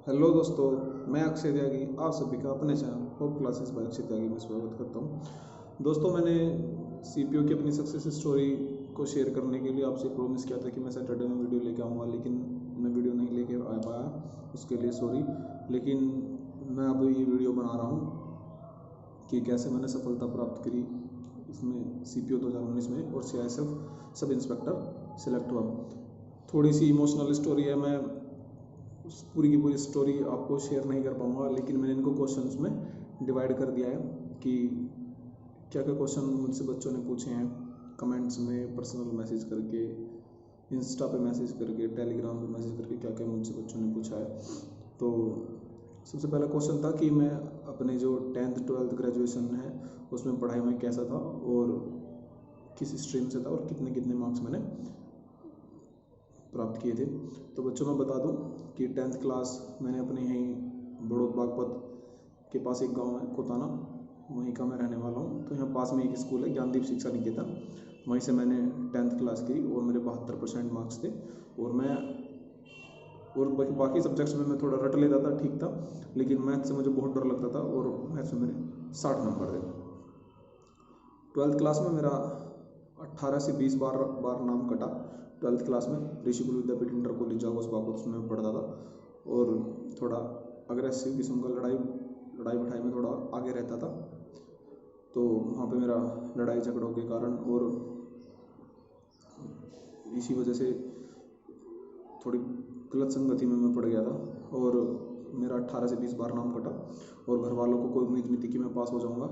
Hello दोस्तों, मैं अक्षय त्यागी आप सभी का अपने channel hope classes by Akshay Tyagi में स्वागत करता हूं। दोस्तों, मैंने सीपीयू की अपनी सक्सेस स्टोरी को शेयर करने के लिए आपसे प्रॉमिस किया था कि मैं सैटरडे में वीडियो लेके आऊँगा, लेकिन मैं वीडियो नहीं लेके आ पाया, उसके लिए सॉरी। लेकिन मैं अब ये वीडियो बना रहा हूँ कि कैसे मैंने सफलता प्राप्त करी इसमें सीपीयू 2019 में और सीआईएसएफ सब इंस्पेक्टर सिलेक्ट हुआ। थोड़ी सी इमोशनल स्टोरी है, मैं उस पूरी की पूरी स्टोरी आपको शेयर नहीं कर पाऊँगा, लेकिन मैंने इनको क्वेश्चंस में डिवाइड कर दिया है कि क्या क्या क्वेश्चन मुझसे बच्चों ने पूछे हैं कमेंट्स में, पर्सनल मैसेज करके, इंस्टा पे मैसेज करके, टेलीग्राम पे मैसेज करके, क्या क्या मुझसे बच्चों ने पूछा है। तो सबसे पहला क्वेश्चन था कि मैं अपने जो 10th 12th ग्रेजुएशन है उसमें पढ़ाई में कैसा था और किस स्ट्रीम से था और कितने कितने मार्क्स मैंने प्राप्त किए थे। तो बच्चों मैं बता दूं कि 10th क्लास मैंने अपने यहीं बड़ौद बागपत के पास एक गांव है कोताना, वहीं का मैं रहने वाला हूं। तो यहाँ पास में एक स्कूल है ज्ञानदीप शिक्षा निकेतन, वहीं से मैंने 10th क्लास की और मेरे 72% मार्क्स थे। और बाकी सब्जेक्ट्स में मैं थोड़ा रट लेता था, ठीक था, लेकिन मैथ से मुझे बहुत डर लगता था और मैथ्स में मेरे 60 नंबर थे। 12th क्लास में मेरा 18 से 20 बार नाम कटा। 12th क्लास में ऋषिकुल विद्यापीठ इंटर कॉलेज जागोस बागपत उसमें पढ़ता था और थोड़ा अग्रेसिव किस्म का लड़ाई बिठाई में थोड़ा आगे रहता था। तो वहाँ पे मेरा लड़ाई झगड़ों के कारण और इसी वजह से थोड़ी गलत संगति में मैं पड़ गया था और मेरा 18 से 20 बार नाम कटा और घर वालों को कोई उम्मीद नहीं थी कि मैं पास हो जाऊँगा।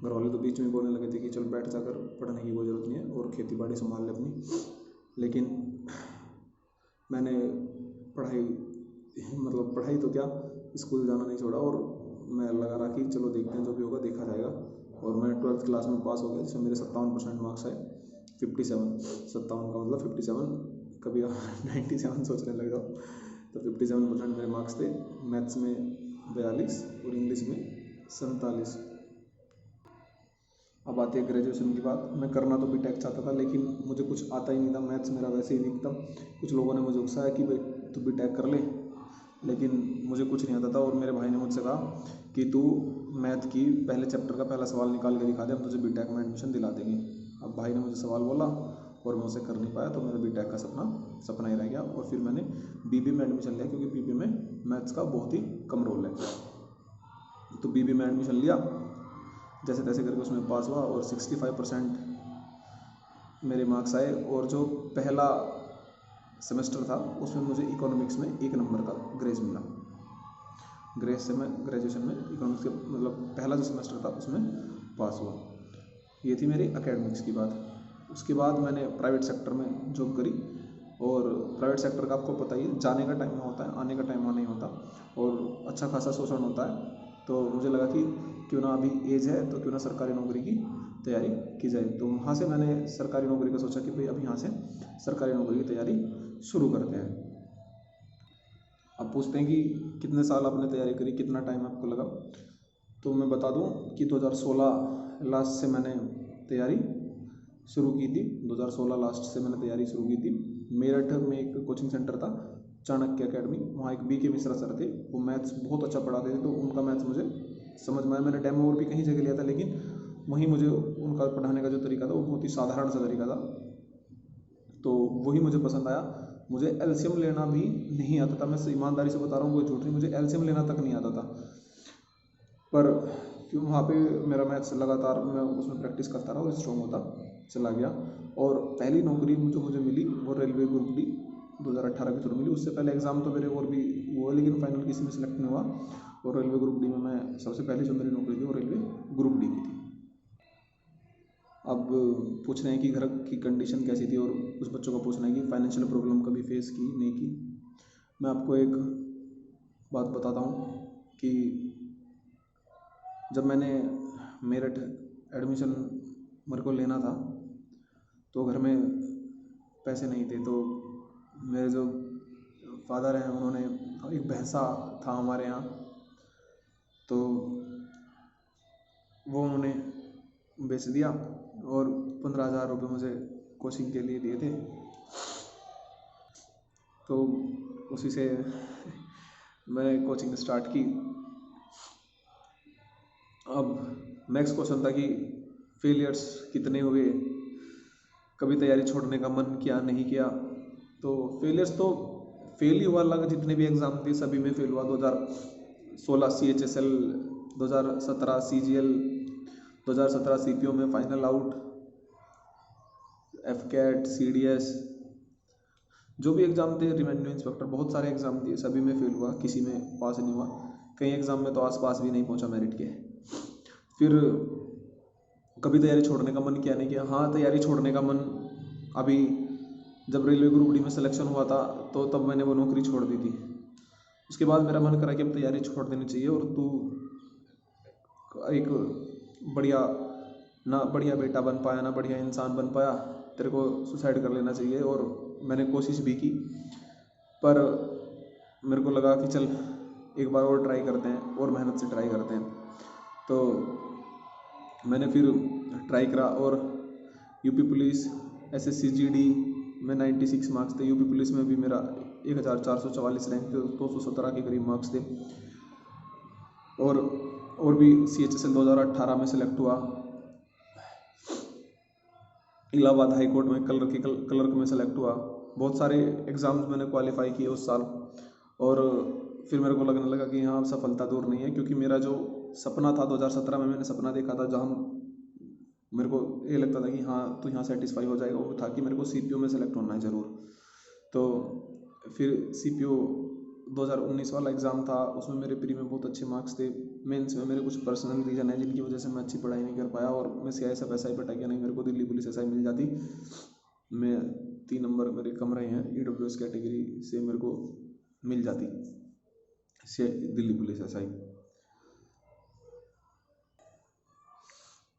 घर वाले तो बीच में बोलने लगे थे कि चल बैठ जाकर, पढ़ने की कोई ज़रूरत नहीं है और खेती बाड़ी संभाल ले अपनी। लेकिन मैंने पढ़ाई तो क्या, स्कूल जाना नहीं छोड़ा और मैं लगा रहा कि चलो देखते हैं, जो भी होगा देखा जाएगा। और मैं 12th क्लास में पास हो गया, जिसमें मेरे 57% मार्क्स आए। 57 का मतलब 57, कभी 97 सोचने लग जाओ। तो 57% मेरे मार्क्स थे। मैथ्स में 42 और इंग्लिश में 47। अब आती है ग्रेजुएशन की बात। मैं करना तो बीटेक चाहता था, लेकिन मुझे कुछ आता ही नहीं था, मैथ्स मेरा वैसे ही वीक था। कुछ लोगों ने मुझे उकसाया कि भाई तू बीटेक कर ले, लेकिन मुझे कुछ नहीं आता था। और मेरे भाई ने मुझसे कहा कि तू मैथ की पहले चैप्टर का पहला सवाल निकाल के दिखा दे, हम तुझे बीटेक में एडमिशन दिला देंगे। अब भाई ने मुझे सवाल बोला और मैं उसे कर नहीं पाया, तो मेरा बीटेक का सपना ही रह गया। और फिर मैंने बीबी में एडमिशन लिया, क्योंकि बीबी में मैथ्स का बहुत ही कम रोल है। तो बीबी में एडमिशन लिया, जैसे तैसे करके उसमें पास हुआ और 65% मेरे मार्क्स आए। और जो पहला सेमेस्टर था उसमें मुझे इकोनॉमिक्स में 1 नंबर का ग्रेस मिला। ग्रेस से मैं ग्रेजुएशन में इकोनॉमिक्स के पहला जो सेमेस्टर था उसमें पास हुआ। ये थी मेरी एकेडमिक्स की बात। उसके बाद मैंने प्राइवेट सेक्टर में जॉब करी। और प्राइवेट सेक्टर का आपको पता ही है, जाने का टाइम वहाँ होता है, आने का टाइम वहाँ नहीं होता और अच्छा खासा शोषण होता है। तो मुझे लगा कि क्यों ना, अभी एज है तो क्यों ना सरकारी नौकरी की तैयारी की जाए। तो वहाँ से मैंने सरकारी नौकरी का सोचा कि भाई अब यहाँ से सरकारी नौकरी की तैयारी शुरू करते हैं। अब पूछते हैं कि कितने साल आपने तैयारी करी, कितना टाइम आपको लगा। तो मैं बता दूं कि 2016 लास्ट से मैंने तैयारी शुरू की थी। 2016 लास्ट से मैंने तैयारी शुरू की थी। मेरठ में एक कोचिंग सेंटर था, चाणक्य एकेडमी, वहाँ एक BK मिश्रा सर थे, वो मैथ्स बहुत अच्छा पढ़ाते थे। तो उनका मैथ्स मुझे समझ में आया। मैंने डेमो और भी कहीं जगह लिया था, लेकिन वहीं मुझे उनका पढ़ाने का जो तरीका था वो बहुत ही साधारण सा तरीका था, तो वही मुझे पसंद आया। मुझे एलसीएम लेना भी नहीं आता था, मैं ईमानदारी से बता रहा हूँ, कोई झूठ नहीं, मुझे एलसीएम लेना तक नहीं आता था। पर क्यों, वहाँ पे मेरा मैथ्स लगातार मैं उसमें प्रैक्टिस करता रहा और स्ट्रॉन्ग होता चला गया। और पहली नौकरी जो मुझे मिली वो रेलवे ग्रुप डी 2018 के थ्रू मिली। उससे पहले एग्ज़ाम तो मेरे और भी हुआ, लेकिन फाइनल किसी में सेलेक्ट नहीं हुआ। और रेलवे ग्रुप डी में मैं सबसे पहले जो मेरी नौकरी थी वो रेलवे ग्रुप डी की थी। अब पूछ रहे हैं कि घर की कंडीशन कैसी थी, और कुछ बच्चों को पूछना है कि फाइनेंशियल प्रॉब्लम कभी फेस की नहीं की। मैं आपको एक बात बताता हूँ कि जब मैंने मेरठ एडमिशन मेरे को लेना था, तो घर में पैसे नहीं थे। तो मेरे जो फादर हैं उन्होंने, एक भैंसा था हमारे यहाँ, तो वो उन्होंने बेच दिया और 15,000 रुपये मुझे कोचिंग के लिए दिए थे। तो उसी से मैंने कोचिंग स्टार्ट की। अब नेक्स्ट क्वेश्चन था कि फेलियर्स कितने हुए, कभी तैयारी छोड़ने का मन किया नहीं किया। तो फेलियर्स तो फेल ही हुआ, लगा जितने भी एग्ज़ाम थे सभी में फेल हुआ। 2016 CHSL, 2017 CGL, 2017 CPO में फाइनल आउट, FCAT, CDS, जो भी एग्ज़ाम थे, रेवेन्यू इंस्पेक्टर, बहुत सारे एग्ज़ाम दिए, सभी में फेल हुआ, किसी में पास नहीं हुआ। कई एग्ज़ाम में तो आसपास भी नहीं पहुंचा मेरिट के। फिर कभी तैयारी छोड़ने का मन किया नहीं किया। हाँ, तैयारी छोड़ने का मन अभी जब रेलवे ग्रुप डी में सिलेक्शन हुआ था तो तब मैंने वो नौकरी छोड़ दी थी। उसके बाद मेरा मन करा कि अब तैयारी छोड़ देनी चाहिए और तू एक बढ़िया ना बढ़िया बेटा बन पाया, ना बढ़िया इंसान बन पाया, तेरे को सुसाइड कर लेना चाहिए। और मैंने कोशिश भी की, पर मेरे को लगा कि चल एक बार और ट्राई करते हैं और मेहनत से ट्राई करते हैं। तो मैंने फिर ट्राई करा और यूपी पुलिस, SSC GD में 96 मार्क्स थे। यूपी पुलिस में भी मेरा 1444 रैंक थे, 217 के करीब मार्क्स थे। और भी CHSL 2018 में सेलेक्ट हुआ। इलाहाबाद हाई कोर्ट में क्लर्क में सेलेक्ट हुआ। बहुत सारे एग्ज़ाम्स मैंने क्वालिफाई किए उस साल। और फिर मेरे को लगने लगा कि हाँ, अब सफलता दूर नहीं है, क्योंकि मेरा जो सपना था 2017 में मैंने सपना देखा था, जहाँ मेरे को ये लगता था कि हाँ तो यहाँ सेटिस्फाई हो जाएगा, वो था कि मेरे को CPO में सेलेक्ट होना है ज़रूर। तो फिर CPO 2019 वाला एग्ज़ाम था, उसमें मेरे प्री में बहुत अच्छे मार्क्स थे। मेंस में मेरे कुछ पर्सनल रीज़न है जिनकी वजह से मैं अच्छी पढ़ाई नहीं कर पाया और मैं CISF SI पटा गया। नहीं, मेरे को दिल्ली पुलिस SI मिल जाती। मैं 3 नंबर मेरे कम रहे हैं EWS कैटेगरी से, मेरे को मिल जाती से दिल्ली पुलिस SI।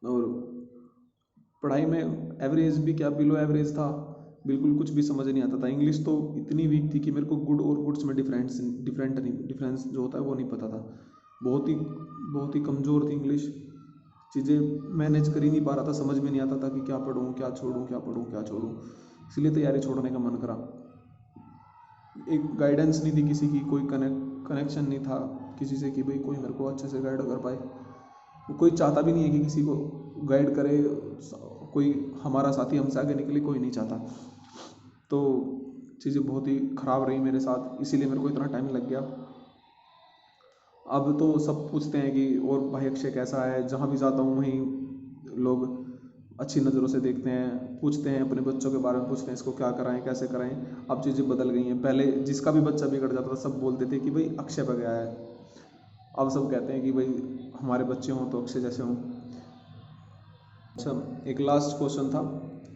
और पढ़ाई में एवरेज भी क्या, बिलो एवरेज था, बिल्कुल कुछ भी समझ नहीं आता था। इंग्लिश तो इतनी वीक थी कि मेरे को गुड और गुड्स में डिफरेंस जो होता है वो नहीं पता था। बहुत ही कमज़ोर थी इंग्लिश, चीज़ें मैनेज कर ही नहीं पा रहा था, समझ में नहीं आता था कि क्या पढ़ूँ क्या छोड़ूँ, क्या पढ़ूँ क्या छोड़ूँ। इसलिए तैयारी छोड़ने का मन करा। एक गाइडेंस नहीं थी किसी की, कोई कनेक्शन नहीं था किसी से कि भाई कोई मेरे को अच्छे से गाइड कर पाए। कोई चाहता भी नहीं है कि किसी को गाइड करे, कोई हमारा साथी हमसे आगे निकले, कोई नहीं चाहता। तो चीज़ें बहुत ही ख़राब रही मेरे साथ, इसीलिए मेरे को इतना टाइम लग गया। अब तो सब पूछते हैं कि और भाई अक्षय कैसा है, जहाँ भी जाता हूँ वहीं लोग अच्छी नज़रों से देखते हैं, पूछते हैं, अपने बच्चों के बारे में पूछते हैं, इसको क्या कराएं कैसे कराएं। अब चीज़ें बदल गई हैं। पहले जिसका भी बच्चा बिगड़ जाता था सब बोलते थे कि भाई अक्षय पर गया है। अब सब कहते हैं कि भाई हमारे बच्चे हों तो अक्षय जैसे हों। अच्छा, एक लास्ट क्वेश्चन था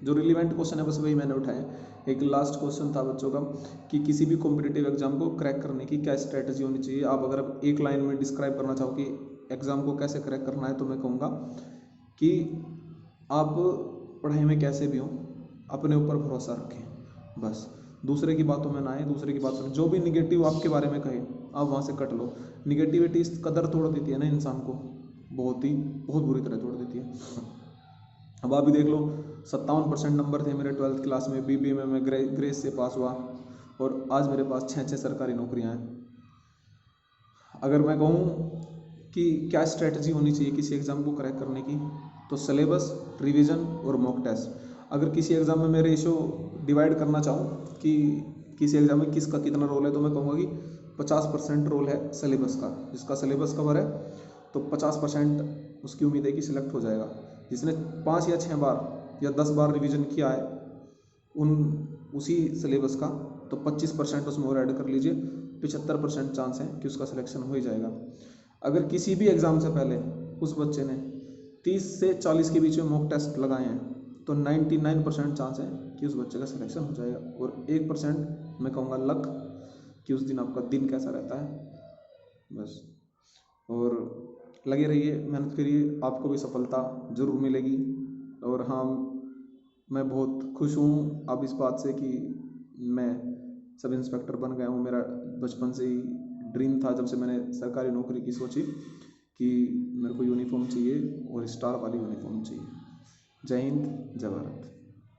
जो रिलीवेंट क्वेश्चन है, बस वही मैंने उठाया। एक लास्ट क्वेश्चन था बच्चों का कि किसी भी कॉम्पिटिटिव एग्जाम को क्रैक करने की क्या स्ट्रेटजी होनी चाहिए। आप अगर एक लाइन में डिस्क्राइब करना चाहो कि एग्ज़ाम को कैसे क्रैक करना है, तो मैं कहूँगा कि आप पढ़ाई में कैसे भी हों, अपने ऊपर भरोसा रखें। बस दूसरे की बातों में ना आए, दूसरे की बात सुने। जो भी निगेटिव आपके बारे में कहे आप वहाँ से कट लो। निगेटिविटी इस कदर तोड़ देती है ना इंसान को, बहुत बुरी तरह तोड़ देती है। अब आप भी देख लो, 57% नंबर थे मेरे 12th क्लास में, BBA में मैं ग्रेस से पास हुआ और आज मेरे पास 6 सरकारी नौकरियां हैं। अगर मैं कहूँ कि क्या स्ट्रेटजी होनी चाहिए किसी एग्ज़ाम को क्रैक करने की, तो सिलेबस, रिवीजन और मॉक टेस्ट। अगर किसी एग्ज़ाम में मैं रेशो डिवाइड करना चाहूँ कि किसी एग्ज़ाम में किसका कितना रोल है, तो मैं कहूँगा कि 50% रोल है सिलेबस का। जिसका सिलेबस कवर है तो 50% उसकी उम्मीद है कि सिलेक्ट हो जाएगा। जिसने 5 या 6 बार या 10 बार रिवीजन किया है उसी सिलेबस का, तो 25% उसमें और ऐड कर लीजिए, 75% चांस है कि उसका सिलेक्शन हो ही जाएगा। अगर किसी भी एग्ज़ाम से पहले उस बच्चे ने 30 से 40 के बीच में मॉक टेस्ट लगाए हैं, तो 99% चांस है कि उस बच्चे का सिलेक्शन हो जाएगा। और 1% मैं कहूँगा लक, कि उस दिन आपका दिन कैसा रहता है। बस, और लगे रहिए, मेहनत करिए, आपको भी सफलता ज़रूर मिलेगी। और हाँ, मैं बहुत खुश हूँ अब इस बात से कि मैं सब इंस्पेक्टर बन गया हूँ। मेरा बचपन से ही ड्रीम था, जब से मैंने सरकारी नौकरी की सोची कि मेरे को यूनिफॉर्म चाहिए और स्टार वाली यूनिफॉर्म चाहिए। जय हिंद, जय भारत।